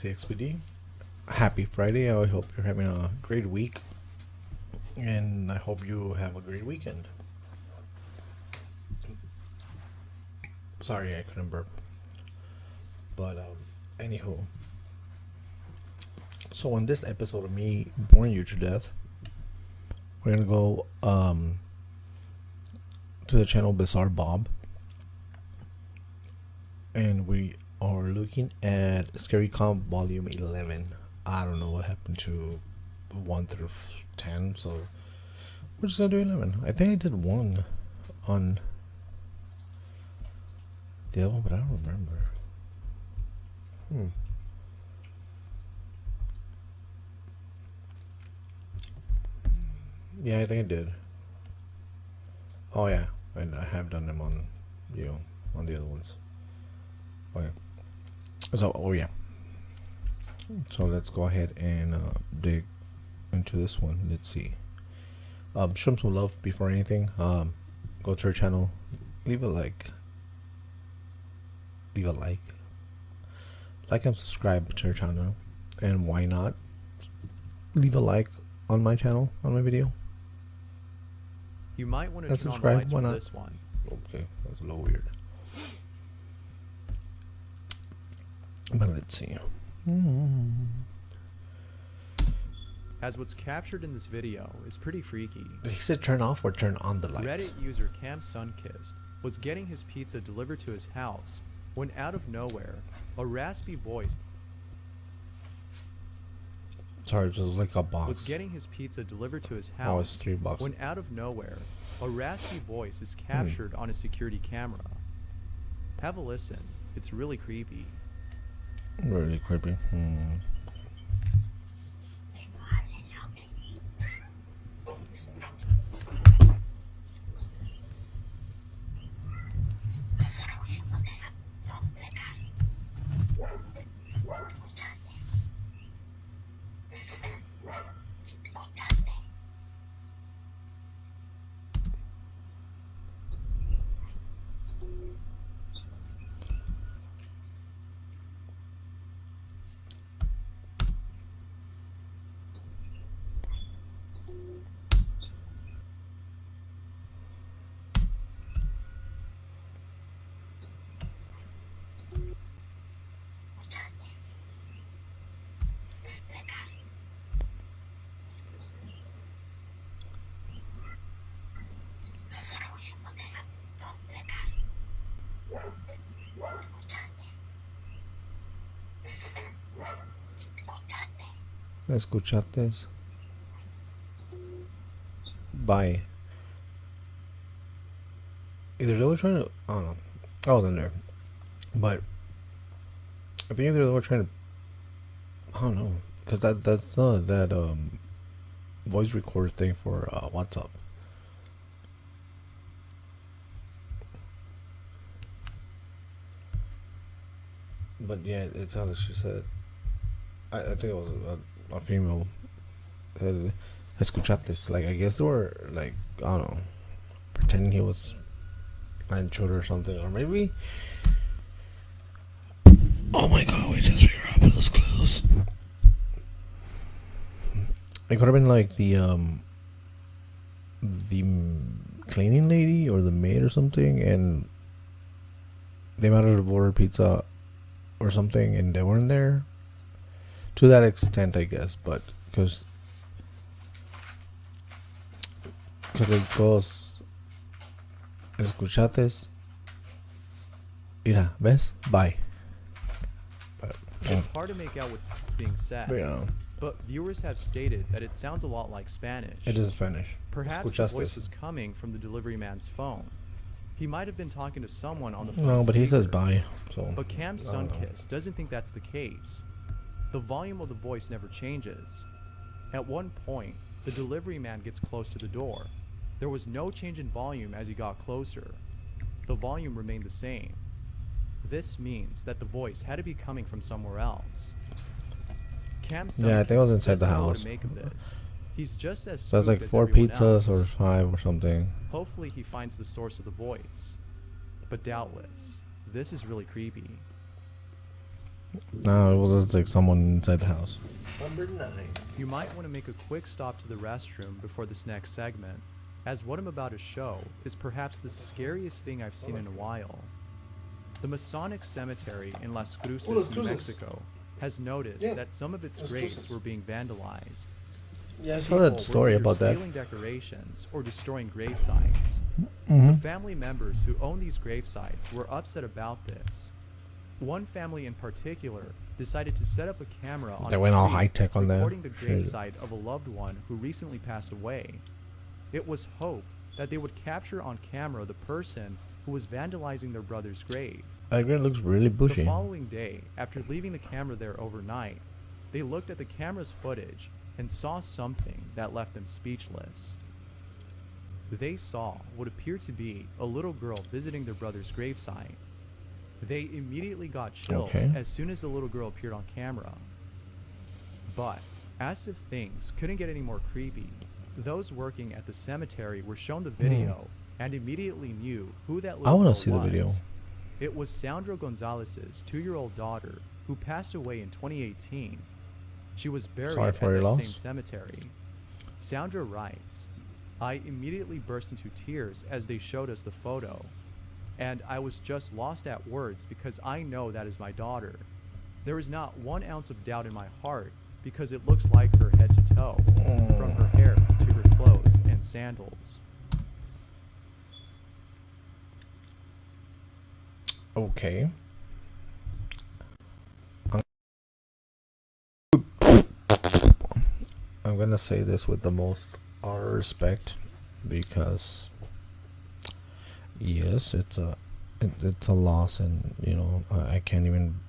CXPD. Happy Friday. I hope you're having a great week. And I hope you have a great weekend. Sorry, I couldn't burp. But, anywho. So, in this episode of me boring you to death, we're going to go, to the channel Bizarrebub. And we are looking at Scary Comp Volume 11. I don't know what happened to 1 through 10, so we're just gonna do 11. I think I did 1 on the other one, but I don't remember. Yeah, I think I did. Oh yeah, and I have done them on, on the other ones. Okay. So, yeah. So let's go ahead and dig into this one. Let's see. Show them some love before anything. Go to our channel. Leave a like. Like and subscribe to our channel. And why not leave a like on my channel, on my video. You might want to turn on the subscribe. lights Why for not? this one. Okay, that's a little weird. But let's see. As what's captured in this video is pretty freaky. He said turn off or turn on the lights. Reddit user Cam Sunkissed was getting his pizza delivered to his house when out of nowhere, a raspy voice Sorry, just like a box. was getting his pizza delivered to his Oh, it's house 3 boxes. when out of nowhere, a raspy voice is captured on a security camera. Have a listen. It's really creepy. Really creepy. ¿Escuchaste? Bye. Either they were trying to, I don't know. I wasn't there, but I think either they were trying to, I don't know, because that's not that voice recorder thing for WhatsApp. But yeah, it sounded. She said, I think it was a female. Escuchaste, like I guess they were like, I don't know, pretending he was my intruder or something, or maybe. Oh my god, we just rear up those clothes. It could have been like the cleaning lady or the maid or something, and they might have ordered pizza or something, and they weren't there. To that extent, I guess, but because it goes, escuchates, mira, ves, bye. But, It's hard to make out what's being said, yeah, but viewers have stated that it sounds a lot like Spanish. it is Spanish. Perhaps the voice Escuchaste. was coming from the delivery man's phone. He might have been talking to someone on the phone. No, but he says speaker. bye. So, But Cam I don't know. Sunkissed doesn't think that's the case. The volume of the voice never changes. At one point, the delivery man gets close to the door. There was no change in volume as he got closer. The volume remained the same. This means that the voice had to be coming from somewhere else. Cam Yeah, I think it was Sunkissed inside the doesn't know what house. to make of this. He's just as So it's spooked like as 4 everyone pizzas or else. 5 or something. Hopefully he finds the source of the voice. But doubtless, this is really creepy. No, it was just like someone inside the house. Number 9. You might want to make a quick stop to the restroom before this next segment, as what I'm about to show is perhaps the scariest thing I've seen in a while. The Masonic Cemetery in Las Cruces, New Mexico, has noticed that some of its graves were being vandalized. Yeah, I saw that story about that. Stealing decorations or destroying grave sites. Mm-hmm. The family members who own these grave sites were upset about this. One family in particular decided to set up a camera on They went all tree high-tech on that. recording the grave site of a loved one who recently passed away. It was hoped that they would capture on camera the person who was vandalizing their brother's grave. That grave looks really bushy. The following day, after leaving the camera there overnight, they looked at the camera's footage and saw something that left them speechless. They saw what appeared to be a little girl visiting their brother's gravesite. They immediately got chills as soon as the little girl appeared on camera. But, as if things couldn't get any more creepy, those working at the cemetery were shown the video and immediately knew who that little girl was. I want to see the video. It was Sandra Gonzalez's 2-year-old daughter who passed away in 2018. She was buried at that same cemetery. Sandra writes, "I immediately burst into tears as they showed us the photo. And I was just lost at words because I know that is my daughter. There is not 1 ounce of doubt in my heart because it looks like her head to toe, from her hair to her clothes and sandals." Okay. I'm gonna say this with the most utter respect because yes, it's a loss, and you know I can't even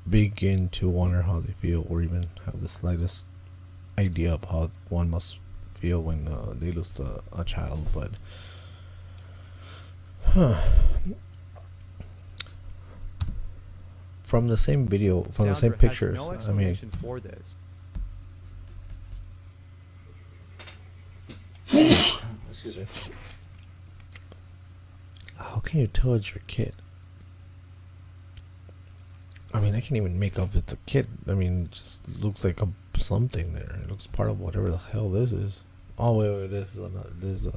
begin to wonder how they feel or even have the slightest idea of how one must feel when they lose a child. But from the same video, from the same pictures, no I mean, for this. excuse me. How can you tell it's your kid? I mean, I can't even make up it's a kid. I mean, it just looks like something there. It looks part of whatever the hell this is. Oh wait, this is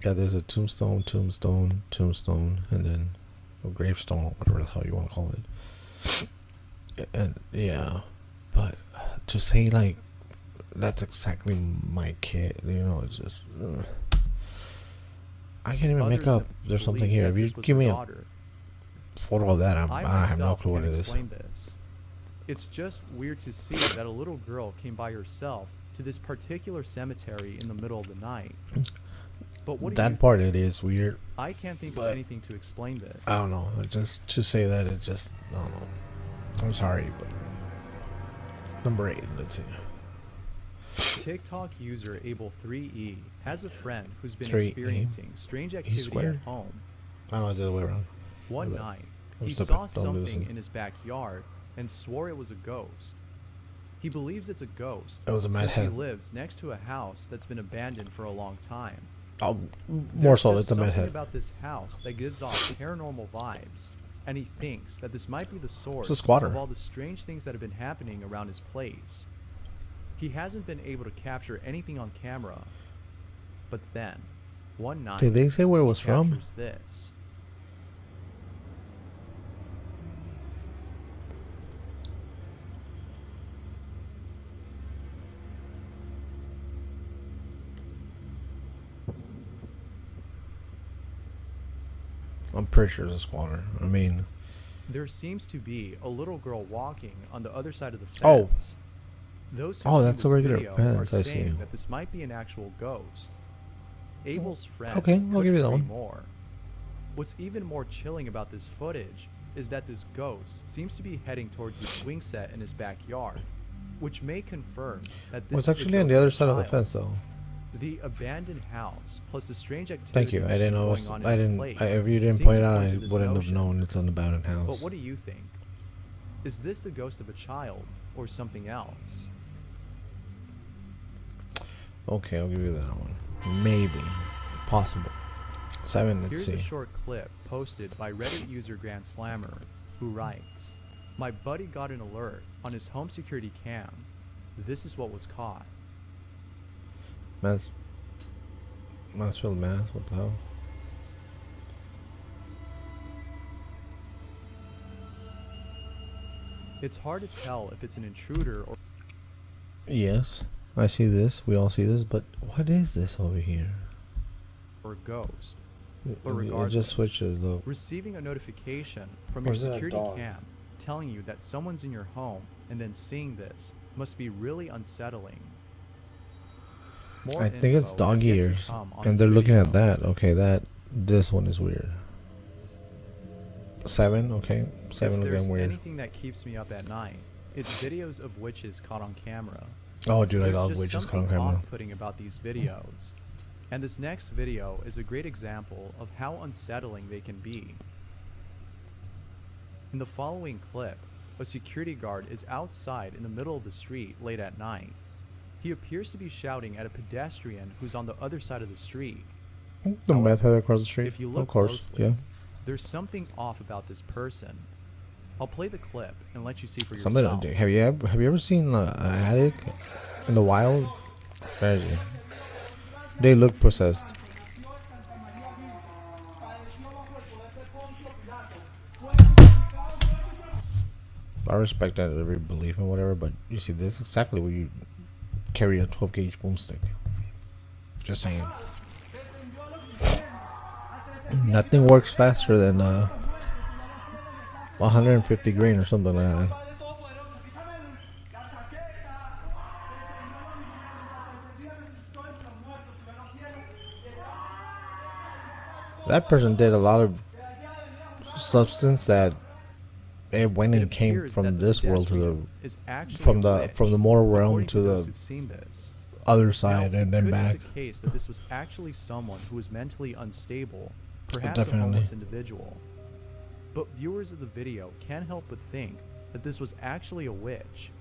there's a tombstone, and then a gravestone, whatever the hell you want to call it. And yeah, but to say like that's exactly my kid, you know, it's just I can't even make up there's something here. If you give me a photo of that, I have no clue what it is. This. It's just weird to see that a little girl came by herself to this particular cemetery in the middle of the night. But what do you part it is weird. I can't think of anything to explain this. I don't know. Just to say that, it just, I don't know. I'm sorry, but number 8. Let's see. TikTok user Able3E has a friend who's been 3E? experiencing strange activity at home. I don't know, it's the other way around. One night, he saw something in his backyard and swore it was a ghost. He believes it's a ghost It was a mad since he head. lives next to a house that's been abandoned for a long time. Oh, more so, There's it's a mad something head. about this house that gives off paranormal vibes, and he thinks that this might be the source It's a squatter. of all the strange things that have been happening around his place. He hasn't been able to capture anything on camera, but then, one night, Did they say where it was he from? captures this. I'm pretty sure it's a squatter. I mean, There seems to be a little girl walking on the other side of the Oh. fence. Those who Oh, see that's a this regular video fence, are I saying see. that this might be an actual ghost. Abel's friend Okay, I'll couldn't give you that agree one. more. What's even more chilling about this footage is that this ghost seems to be heading towards the swing set in his backyard, which may confirm that this well, it's is a actually on the ghost other a side of the child. fence, though. The abandoned house plus the strange activity Thank you. I that's didn't been know. going on in I this didn't. place If you didn't seems point it to out, I to this wouldn't have notion. known it's an abandoned house. But what do you think? Is this the ghost of a child or something else? Okay, I'll give you that one. Maybe. Possible. 7, let's Here's see. a short clip posted by Reddit user Grand Slammer, who writes, My buddy got an alert on his home security cam. This is what was caught. Mansfield, Mass. What the hell? It's hard to tell if it's an intruder or... Yes, I see this. We all see this, but what is this over here? or a ghost. But It regardless, just switches, look. receiving a notification from Or your is that a security dog? cam telling you that someone's in your home and then seeing this must be really unsettling. More I think it's info dog is yet to ears, come on and this they're looking at video. that. Okay, this one is weird. 7, okay, 7 If again there's weird. anything that keeps me up at night, it's videos of witches caught on camera. Oh, dude, I There's love just witches caught something on camera. off-putting about these videos. And this next video is a great example of how unsettling they can be. In the following clip, a security guard is outside in the middle of the street late at night. He appears to be shouting at a pedestrian who's on the other side of the street. The meth head across the street. If you look of course, closely, yeah. there's something off about this person. I'll play the clip and let you see for Something. yourself. Have you ever seen an attic in the wild? Where is he? They look possessed. I respect that every belief and whatever, but you see, this is exactly where you carry a 12 gauge boomstick. Just saying. Nothing works faster than 150 grain or something like that. That person did a lot of substance that it went It and came appears that from the this world to pedestrian is actually from a the witch, mortal realm according to those the who've seen this. other side Now, and then could back. be the case that this was actually someone who was mentally unstable, perhaps Definitely. a homeless individual. But viewers of the video can't help but think that this was actually a witch.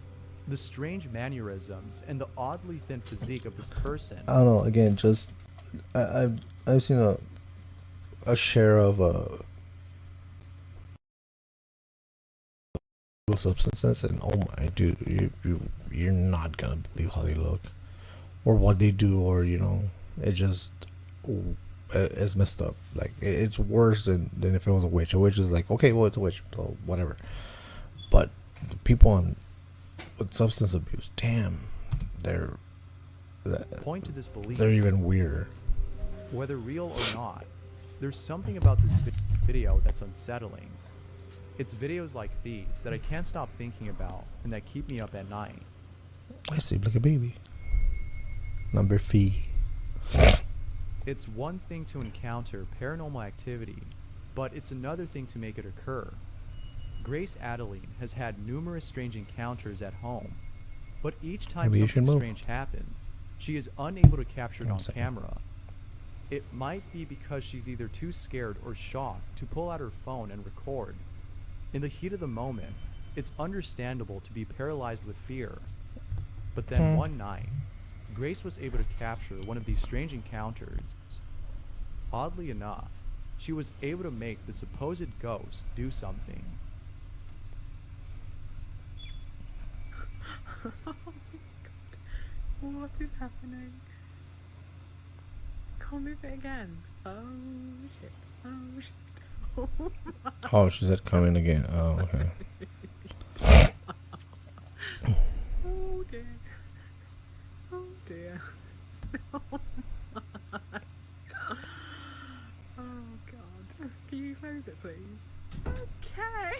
The strange mannerisms and the oddly thin physique of this person. I don't know. Again, just I've seen a share of substances, and oh my dude, you're not gonna believe how they look or what they do, or it just it's messed up. Like it's worse than if it was a witch. A witch is like, okay, well, it's a witch, so whatever. But the people with substance abuse, damn, they're Point to this belief. they're even weirder. Whether real or not, there's something about this video that's unsettling. It's videos like these that I can't stop thinking about and that keep me up at night. I sleep like a baby. Number fee. It's one thing to encounter paranormal activity, but it's another thing to make it occur. Grace Adeline has had numerous strange encounters at home, but each time Maybe you should something move. strange happens, she is unable to capture it One on second. camera. It might be because she's either too scared or shocked to pull out her phone and record. In the heat of the moment, it's understandable to be paralyzed with fear. But then one night, Grace was able to capture one of these strange encounters. Oddly enough, she was able to make the supposed ghost do something. Oh my god. What is happening? Can't move it again. Oh shit. Oh shit. Oh my. Oh, she said coming again. Oh, okay. Oh dear. Oh dear. Oh my. Oh god. Can you close it please? Okay.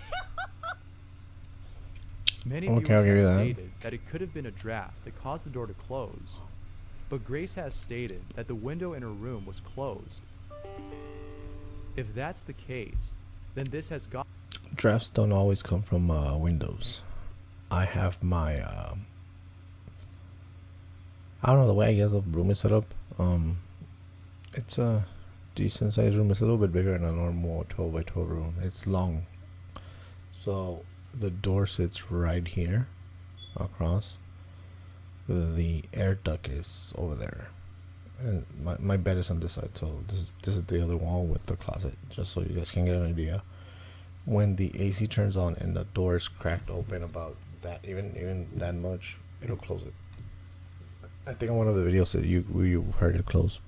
Many Okay, I'll viewers give you have that. stated that it could have been a draft that caused the door to close, but Grace has stated that the window in her room was closed. If that's the case, then this has got Drafts don't always come from windows. I have my I don't know, the way I guess the room is set up. It's a decent sized room. It's a little bit bigger than a normal 12 by 12 room. It's long, so the door sits right here across. The air duct is over there, and my bed is on this side. So this is the other wall with the closet, just so you guys can get an idea. when the AC turns on and the door is cracked open about that, even that much, it'll close it. I think on one of the videos that you heard it close,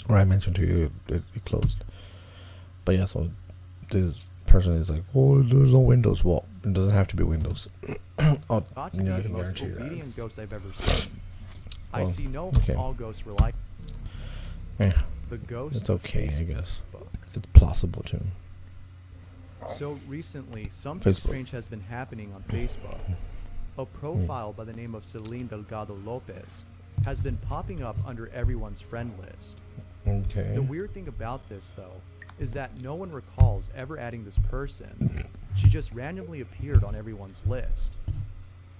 or I mentioned to you it closed. But yeah, so this person is like, oh, there's no windows. Well, it doesn't have to be windows. Oh, Thought to yeah, I be the can most guarantee you that. obedient ghost I've ever seen. I Well, see no okay. all ghosts were like Yeah, the ghost it's of okay, I Facebook. guess. It's plausible too. So recently, something Facebook. strange has been happening on Facebook. A profile by the name of Celine Delgado Lopez has been popping up under everyone's friend list. Okay. The weird thing about this, though, is that no one recalls ever adding this person. She just randomly appeared on everyone's list.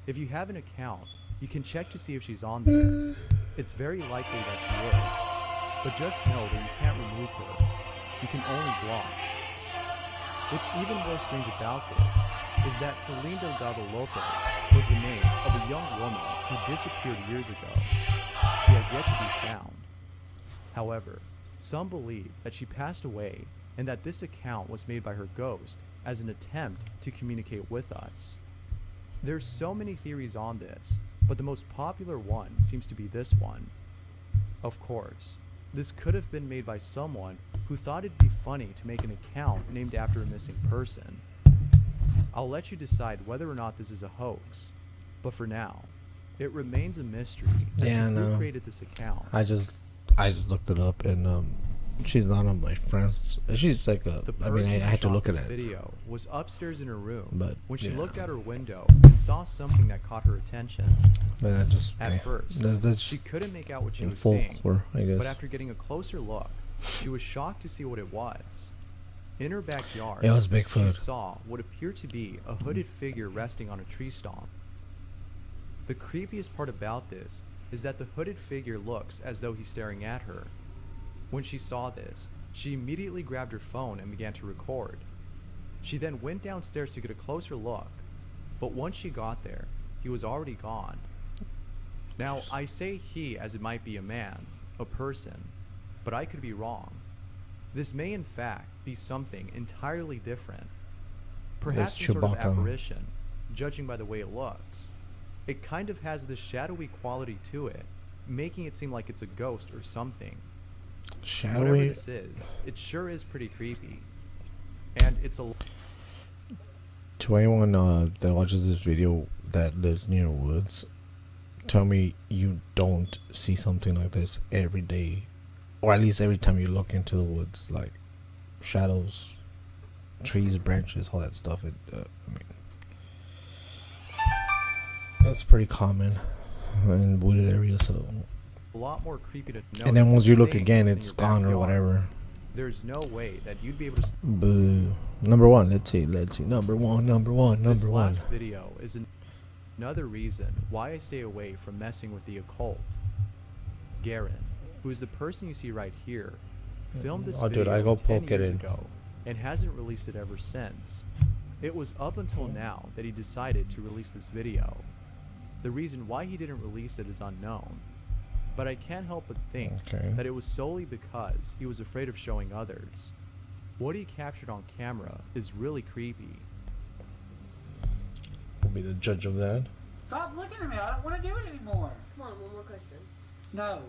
If you have an account, you can check to see if she's on there. It's very likely that she is. But just know that you can't remove her. You can only block. What's even more strange about this is that Celine Delgado Lopez was the name of a young woman who disappeared years ago. She has yet to be found. However, some believe that she passed away and that this account was made by her ghost as an attempt to communicate with us. There's so many theories on this, but the most popular one seems to be this one. Of course, this could have been made by someone who thought it'd be funny to make an account named after a missing person. I'll let you decide whether or not this is a hoax, but for now, it remains a mystery as Yeah, to who no. created this account. I just looked it up, and she's not on my friends. She's like a. The I mean, person I who had to shot look at this it. video was upstairs in her room But, when she yeah. looked out her window and saw something that caught her attention. But that just At first, that's she just couldn't make out what she in was seeing, folklore, I guess. but after getting a closer look, she was shocked to see what it was. In her backyard, It was she Bigfoot. saw what appeared to be a hooded figure resting on a tree stump. The creepiest part about this is that the hooded figure looks as though he's staring at her. When she saw this, she immediately grabbed her phone and began to record. She then went downstairs to get a closer look, but once she got there, he was already gone. Now, I say he as it might be a man, a person, but I could be wrong. This may in fact be something entirely different. Perhaps It's some sort of Chewbacca. apparition, judging by the way it looks. It kind of has this shadowy quality to it, making it seem like it's a ghost or something. Whatever Shadowy. this is, it sure is pretty creepy. And it's a To anyone that watches this video that lives near woods, tell me you don't see something like this every day, or at least every time you look into the woods, like shadows, trees, branches, all that stuff. I mean, it's pretty common in wooded areas. So, lot more creepy to know. and then once you look things again, in it's your gone or backyard. whatever. There's no way that you'd be able to. Boo. Number one. Let's see. Number one. This Number one. last video is another reason why I stay away from messing with the occult. Garen, who is the person you see right here, filmed this Oh, video dude, I go 10 poke it years in. ago and hasn't released it ever since. It was up until now that he decided to release this video. The reason why he didn't release it is unknown, but I can't help but think Okay. that it was solely because he was afraid of showing others. What he captured on camera is really creepy. We'll be the judge of that. Stop looking at me. I don't want to do it anymore. Come on, one more question. No.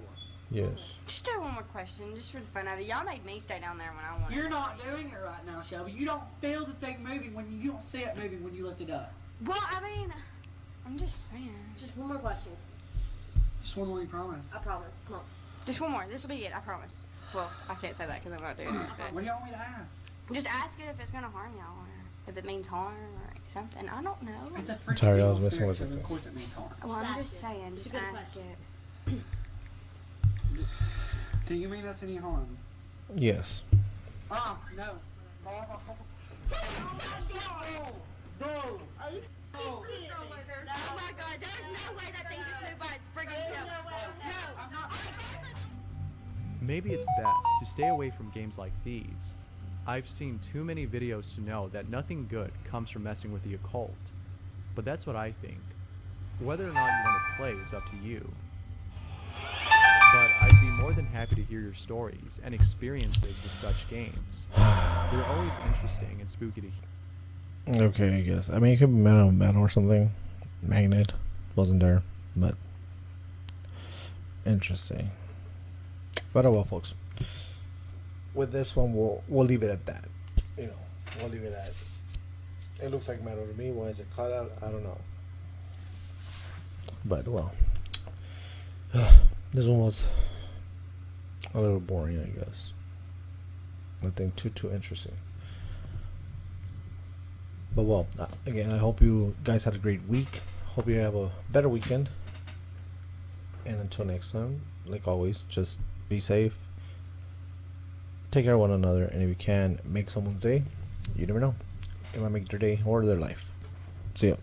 Yes. Just do one more question, just for the fun of it. Y'all made me stay down there when I wanted. You're not doing it right now, Shelby. You don't feel the thing moving when you don't see it moving when you lift it up. Well, I mean, I'm just saying. Just one more question. Just one more, you promise. I promise. Come on. Just one more. This will be it. I promise. Well, I can't say that because I'm not doing it. What But do you want me to ask? just ask it if it's gonna harm y'all or if it means harm or something. I don't know. It's a freaking Sorry, I was evil messing spirit, with so it. of course it means harm. Well, I'm Just just ask it. saying. It's Just a good ask question. it. Do you mean us any harm? Yes. Oh, no. No. No. Oh my God! There's no way that thing just moved by its friggin' self. No, I'm not. Maybe it's best to stay away from games like these. I've seen too many videos to know that nothing good comes from messing with the occult. But that's what I think. Whether or not you want to play is up to you. But I'd be more than happy to hear your stories and experiences with such games. They're always interesting and spooky to hear. Okay, I guess. I mean, it could be metal or something. Magnet wasn't there, but interesting. But oh well, folks. With this one, we'll leave it at that. You know, we'll leave it at. It looks like metal to me. Why is it cut out? I don't know. But well, this one was a little boring, I guess. Nothing too interesting. But well, again, I hope you guys had a great week. Hope you have a better weekend. And until next time, like always, just be safe. Take care of one another, and if you can, make someone's day. You never know. It might make their day or their life. See ya.